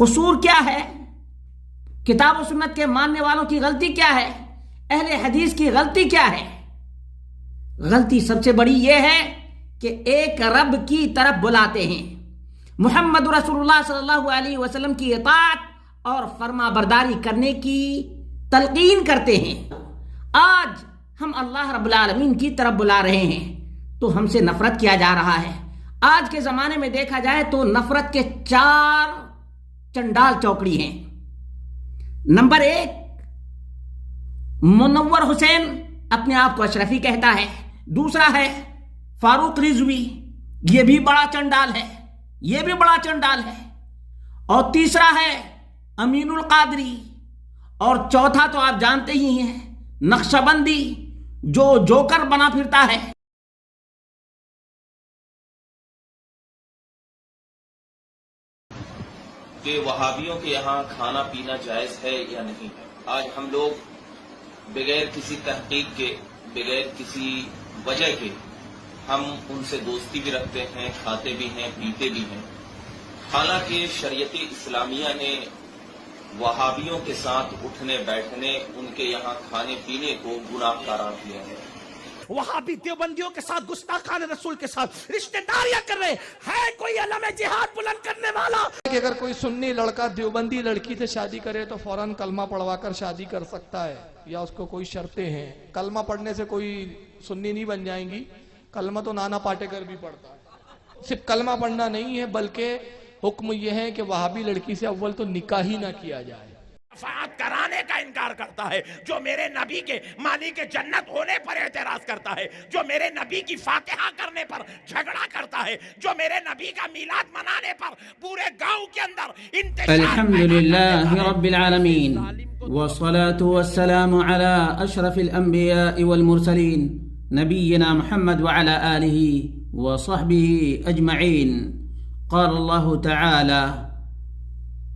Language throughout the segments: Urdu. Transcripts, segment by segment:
قصور کیا ہے؟ کتاب و سنت کے ماننے والوں کی غلطی کیا ہے؟ اہل حدیث کی غلطی کیا ہے؟ غلطی سب سے بڑی یہ ہے کہ ایک رب کی طرف بلاتے ہیں، محمد رسول اللہ صلی اللہ علیہ وسلم کی اطاعت اور فرما برداری کرنے کی تلقین کرتے ہیں۔ آج ہم اللہ رب العالمین کی طرف بلا رہے ہیں تو ہم سے نفرت کیا جا رہا ہے۔ آج کے زمانے میں دیکھا جائے تو نفرت کے 4 چنڈال چوکڑی ہیں۔ نمبر 1، منور حسین اپنے آپ کو اشرفی کہتا ہے۔ دوسرا ہے فاروق رضوی، یہ بھی بڑا چنڈال ہے، یہ بھی بڑا چنڈال ہے۔ اور تیسرا ہے امین القادری، اور چوتھا تو آپ جانتے ہی ہیں نقشبندی جو جوکر بنا پھرتا ہے۔ کہ وہابیوں کے یہاں کھانا پینا جائز ہے یا نہیں ہے۔ آج ہم لوگ بغیر کسی تحقیق کے، بغیر کسی وجہ کے ہم ان سے دوستی بھی رکھتے ہیں، کھاتے بھی ہیں، پیتے بھی ہیں، حالانکہ شریعت اسلامیہ نے وہابیوں کے ساتھ اٹھنے بیٹھنے، ان کے یہاں کھانے پینے کو گناہ قرار دیا ہے۔ وہابی دیوبندیوں کے ساتھ، گستاخان رسول کے ساتھ رشتہ داریاں کر رہے ہیں۔ کوئی علم جہاد بلند کرنے والا کہ اگر کوئی سنی لڑکا دیوبندی لڑکی سے شادی کرے تو فوراً کلمہ پڑھوا کر شادی کر سکتا ہے، یا اس کو کوئی شرطیں ہیں؟ کلمہ پڑھنے سے کوئی سنی نہیں بن جائیں گی۔ کلمہ تو نانا پاٹیکر بھی پڑھتا ہے۔ صرف کلمہ پڑھنا نہیں ہے، بلکہ حکم یہ ہے کہ وہابی لڑکی سے اول تو نکاح ہی نہ کیا جائے۔ شفاعت کرانے کا انکار کرتا ہے، جو میرے نبی کے مالک جنت ہونے پر اعتراض کرتا ہے، جو میرے نبی کی فاتحہ کرنے پر جھگڑا کرتا ہے، جو میرے نبی کا میلاد منانے پر پورے گاؤں کے اندر انتشار۔ الحمدللہ رب العالمین، والصلاة والسلام على اشرف الانبیاء والمرسلین، نبینا محمد وعلى آلہ وصحبہ اجمعین۔ قال اللہ تعالی: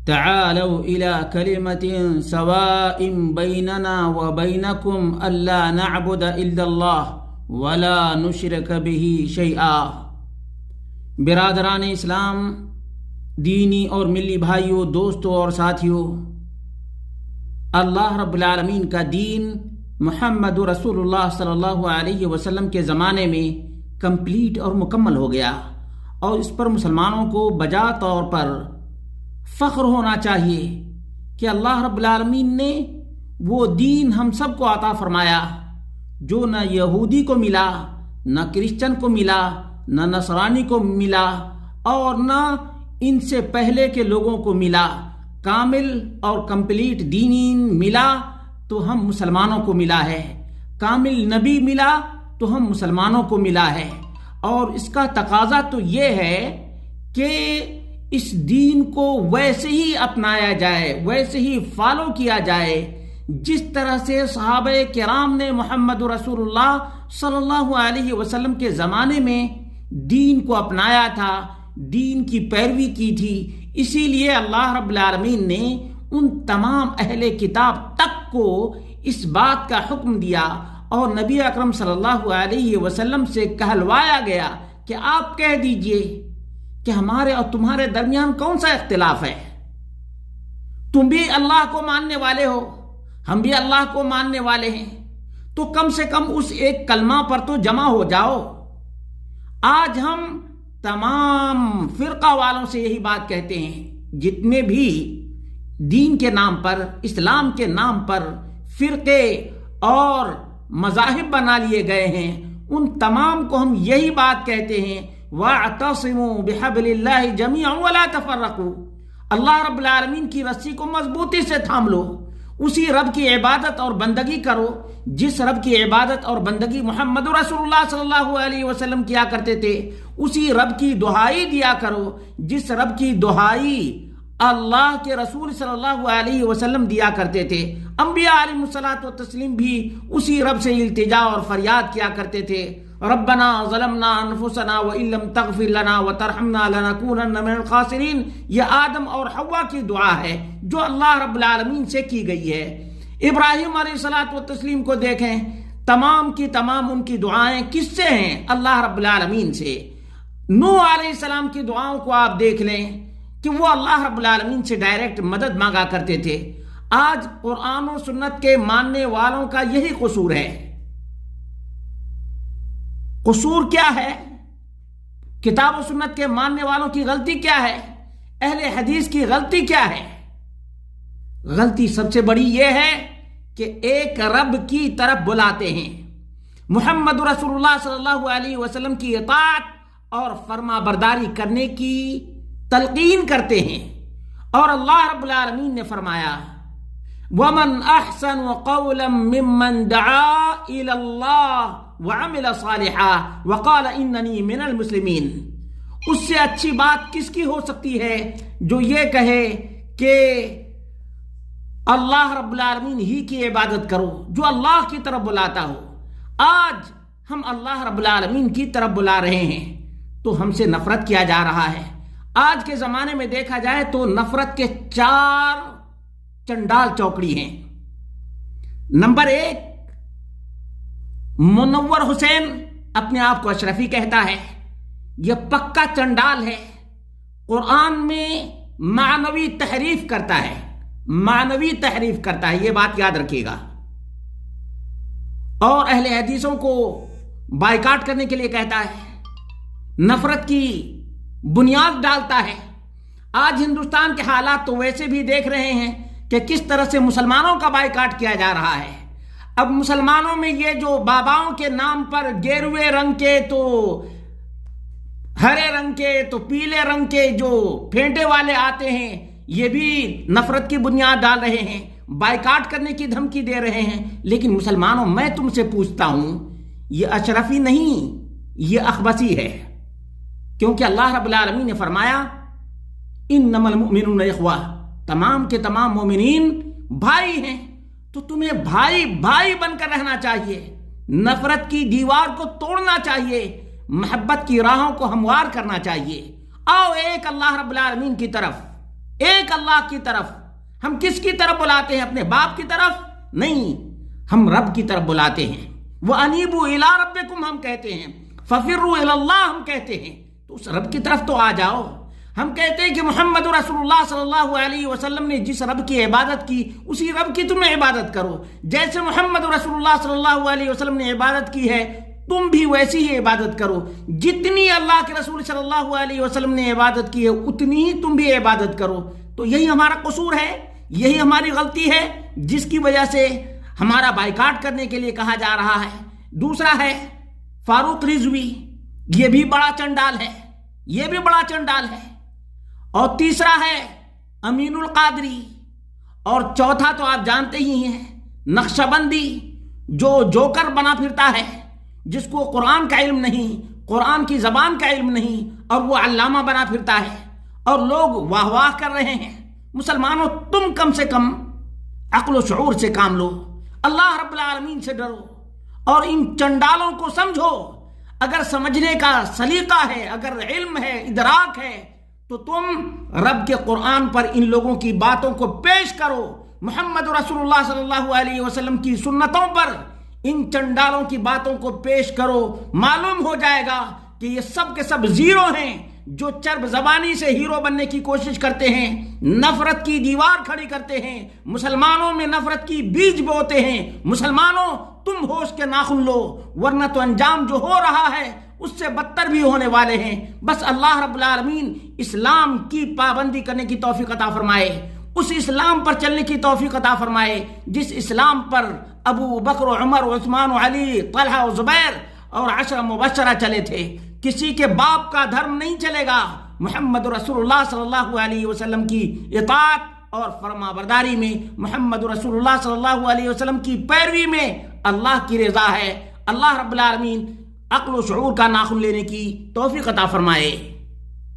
تعالوا إلى كلمة سواء بيننا وبينكم ألا نعبد إلا الله ولا نشرك به شيئا۔ برادران اسلام، دینی اور ملی بھائیوں، دوستوں اور ساتھیوں، اللہ رب العالمین کا دین محمد رسول اللہ صلی اللہ علیہ وسلم کے زمانے میں کمپلیٹ اور مکمل ہو گیا، اور اس پر مسلمانوں کو بجا طور پر فخر ہونا چاہیے کہ اللہ رب العالمین نے وہ دین ہم سب کو عطا فرمایا جو نہ یہودی کو ملا، نہ کرسچن کو ملا، نہ نصرانی کو ملا، اور نہ ان سے پہلے کے لوگوں کو ملا۔ کامل اور کمپلیٹ دین ملا تو ہم مسلمانوں کو ملا ہے، کامل نبی ملا تو ہم مسلمانوں کو ملا ہے۔ اور اس کا تقاضا تو یہ ہے کہ اس دین کو ویسے ہی اپنایا جائے، ویسے ہی فالو کیا جائے جس طرح سے صحابہ کرام نے محمد رسول اللہ صلی اللہ علیہ وسلم کے زمانے میں دین کو اپنایا تھا، دین کی پیروی کی تھی۔ اسی لیے اللہ رب العالمین نے ان تمام اہل کتاب تک کو اس بات کا حکم دیا، اور نبی اکرم صلی اللہ علیہ وسلم سے کہلوایا گیا کہ آپ کہہ دیجئے کہ ہمارے اور تمہارے درمیان کون سا اختلاف ہے؟ تم بھی اللہ کو ماننے والے ہو، ہم بھی اللہ کو ماننے والے ہیں، تو کم سے کم اس ایک کلمہ پر تو جمع ہو جاؤ۔ آج ہم تمام فرقہ والوں سے یہی بات کہتے ہیں، جتنے بھی دین کے نام پر، اسلام کے نام پر فرقے اور مذاہب بنا لیے گئے ہیں، ان تمام کو ہم یہی بات کہتے ہیں: وَاعْتَصِمُوا بِحَبْلِ اللَّهِ جَمِيعًا وَلَا تَفَرَّقُوا۔ اللہ رب العالمین کی رسی کو مضبوطی سے تھام لو، اسی رب کی عبادت اور بندگی کرو جس رب کی عبادت اور بندگی محمد رسول اللہ صلی اللہ علیہ وسلم کیا کرتے تھے، اسی رب کی دہائی دیا کرو جس رب کی دہائی اللہ کے رسول صلی اللہ علیہ وسلم دیا کرتے تھے۔ انبیاء علیہ الصلوۃ والتسلیم بھی اسی رب سے التجا اور فریاد کیا کرتے تھے: ربنا ظلمنا انفسنا وان لم تغفر لنا وترحمنا لنكونن من الخاسرین۔ یہ آدم اور حوا کی دعا ہے جو اللہ رب العالمین سے کی گئی ہے۔ ابراہیم علیہ الصلوۃ والتسلیم کو دیکھیں، تمام کی تمام ان کی دعائیں کس سے ہیں؟ اللہ رب العالمین سے۔ نوح علیہ السلام کی دعاؤں کو آپ دیکھ لیں کہ وہ اللہ رب العالمین سے ڈائریکٹ مدد مانگا کرتے تھے۔ آج قرآن و سنت کے ماننے والوں کا یہی قصور ہے۔ قصور کیا ہے؟ کتاب و سنت کے ماننے والوں کی غلطی کیا ہے؟ اہل حدیث کی غلطی کیا ہے؟ غلطی سب سے بڑی یہ ہے کہ ایک رب کی طرف بلاتے ہیں، محمد رسول اللہ صلی اللہ علیہ وسلم کی اطاعت اور فرما برداری کرنے کی تلقین کرتے ہیں، اور اللہ رب العالمین نے فرمایا وَمَنْ أَحْسَنُ قَوْلًا مِّمَّنْ دَعَا إِلَى اللَّهِ وَعَمِلَ صَالِحًا وَقَالَ إِنَّنِي مِنَ الْمُسْلِمِينَ۔ اس سے اچھی بات کس کی ہو سکتی ہے جو یہ کہے کہ اللہ رب العالمین ہی کی عبادت کرو، جو اللہ کی طرف بلاتا ہو۔ آج ہم اللہ رب العالمین کی طرف بلا رہے ہیں تو ہم سے نفرت کیا جا رہا ہے۔ آج کے زمانے میں دیکھا جائے تو نفرت کے 4 چنڈال چوکڑی ہیں۔ نمبر 1، منور حسین اپنے آپ کو اشرفی کہتا ہے، یہ پکا چنڈال ہے، قرآن میں معنوی تحریف کرتا ہے، معنوی تحریف کرتا ہے، یہ بات یاد رکھیے گا، اور اہل حدیثوں کو بائیکاٹ کرنے کے لیے کہتا ہے، نفرت کی بنیاد ڈالتا ہے۔ آج ہندوستان کے حالات تو ویسے بھی دیکھ رہے ہیں کہ کس طرح سے مسلمانوں کا بائیکاٹ کیا جا رہا ہے۔ اب مسلمانوں میں یہ جو باباؤں کے نام پر گیروے رنگ کے تو ہرے رنگ کے تو پیلے رنگ کے جو پھینٹے والے آتے ہیں، یہ بھی نفرت کی بنیاد ڈال رہے ہیں، بائیکاٹ کرنے کی دھمکی دے رہے ہیں۔ لیکن مسلمانوں، میں تم سے پوچھتا ہوں، یہ اشرفی نہیں، یہ اخبثی ہے، کیونکہ اللہ رب العالمین نے فرمایا انما المؤمنون اخوہ، تمام کے تمام مومنین بھائی ہیں، تو تمہیں بھائی بھائی بن کر رہنا چاہیے، نفرت کی دیوار کو توڑنا چاہیے، محبت کی راہوں کو ہموار کرنا چاہیے۔ آؤ ایک اللہ رب العالمین کی طرف، ایک اللہ کی طرف۔ ہم کس کی طرف بلاتے ہیں؟ اپنے باپ کی طرف نہیں، ہم رب کی طرف بلاتے ہیں۔ وَأَنِيبُوا إِلَىٰ رَبِّكُمْ ہم کہتے ہیں، فَفِرُّوا إِلَى اللَّهِ ہم کہتے ہیں، تو اس رب کی طرف تو آ جاؤ۔ ہم کہتے ہیں کہ محمد رسول اللہ صلی اللہ علیہ وسلم نے جس رب کی عبادت کی، اسی رب کی تم عبادت کرو۔ جیسے محمد رسول اللہ صلی اللہ علیہ وسلم نے عبادت کی ہے، تم بھی ویسی ہی عبادت کرو۔ جتنی اللہ کے رسول صلی اللہ علیہ وسلم نے عبادت کی ہے، اتنی ہی تم بھی عبادت کرو۔ تو یہی ہمارا قصور ہے، یہی ہماری غلطی ہے، جس کی وجہ سے ہمارا بائیکاٹ کرنے کے لیے کہا جا رہا ہے۔ دوسرا ہے فاروق رضوی، یہ بھی بڑا چنڈال ہے، یہ بھی بڑا چنڈال ہے۔ اور تیسرا ہے امین القادری، اور چوتھا تو آپ جانتے ہی ہیں، نقشبندی، جو جوکر بنا پھرتا ہے، جس کو قرآن کا علم نہیں، قرآن کی زبان کا علم نہیں، اور وہ علامہ بنا پھرتا ہے، اور لوگ واہ واہ کر رہے ہیں۔ مسلمانوں، تم کم سے کم عقل و شعور سے کام لو، اللہ رب العالمین سے ڈرو، اور ان چنڈالوں کو سمجھو۔ اگر سمجھنے کا سلیقہ ہے، اگر علم ہے، ادراک ہے، تو تم رب کے قرآن پر ان لوگوں کی باتوں کو پیش کرو، محمد رسول اللہ صلی اللہ علیہ وسلم کی سنتوں پر ان چنڈالوں کی باتوں کو پیش کرو۔ معلوم ہو جائے گا کہ یہ سب کے سب زیرو ہیں، جو چرب زبانی سے ہیرو بننے کی کوشش کرتے ہیں، نفرت کی دیوار کھڑی کرتے ہیں، مسلمانوں میں نفرت کی بیج بوتے ہیں۔ مسلمانوں، تم ہوش کے ناخن لو، ورنہ تو انجام جو ہو رہا ہے اس سے بدتر بھی ہونے والے ہیں۔ بس اللہ رب العالمین اسلام کی پابندی کرنے کی توفیق عطا فرمائے، اس اسلام پر چلنے کی توفیق عطا فرمائے جس اسلام پر ابو بکر و عمر و عثمان و علی، طلحہ و زبیر اور 10 مبشرہ چلے تھے۔ کسی کے باپ کا دھرم نہیں چلے گا۔ محمد رسول اللہ صلی اللہ علیہ وسلم کی اطاعت اور فرما برداری میں، محمد رسول اللہ صلی اللہ علیہ وسلم کی پیروی میں اللہ کی رضا ہے۔ اللہ رب العالمین عقل و شعور کا ناخن لینے کی توفیق عطا فرمائے۔